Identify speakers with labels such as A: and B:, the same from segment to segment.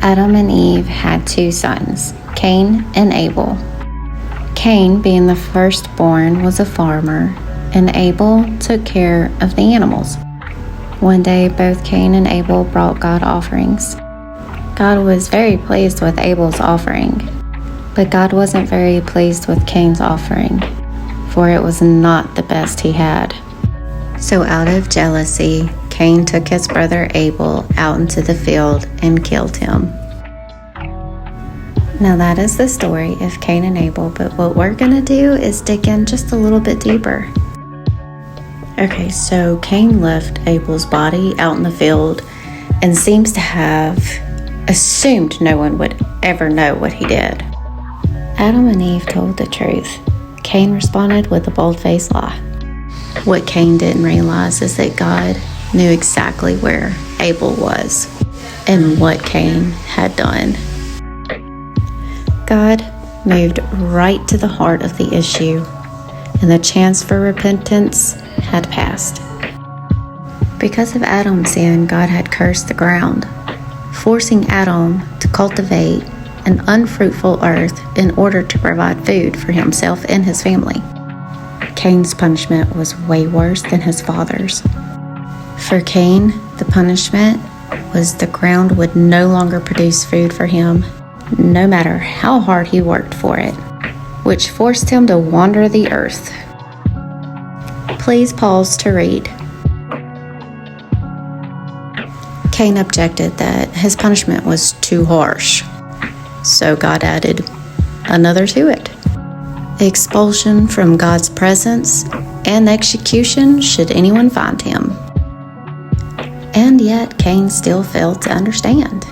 A: Adam and Eve had two sons, Cain and Abel. Cain, being the firstborn, was a farmer, and Abel took care of the animals. One day, both Cain and Abel brought God offerings. God was very pleased with Abel's offering, but God wasn't very pleased with Cain's offering, for it was not the best he had. So out of jealousy, Cain took his brother Abel out into the field and killed him. Now that is the story of Cain and Abel, but what we're going to do is dig in just a little bit deeper. Okay, so Cain left Abel's body out in the field and seems to have assumed no one would ever know what he did. Adam and Eve told the truth. Cain responded with a bold-faced lie. What Cain didn't realize is that God knew exactly where Abel was and what Cain had done. God moved right to the heart of the issue, and the chance for repentance had passed. Because of Adam's sin, God had cursed the ground, forcing Adam to cultivate an unfruitful earth in order to provide food for himself and his family. Cain's punishment was way worse than his father's. For Cain, the punishment was the ground would no longer produce food for him, no matter how hard he worked for it, which forced him to wander the earth. Please pause to read. Cain objected that his punishment was too harsh, so God added another to it: expulsion from God's presence and execution should anyone find him. And yet Cain still failed to understand.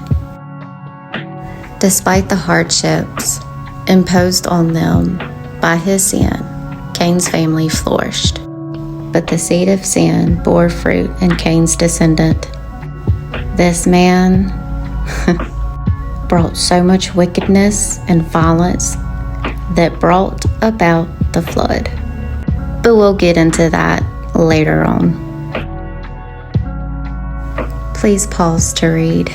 A: Despite the hardships imposed on them by his sin, Cain's family flourished. But the seed of sin bore fruit in Cain's descendant. This man brought so much wickedness and violence that brought about the flood. But we'll get into that later on. Please pause to read.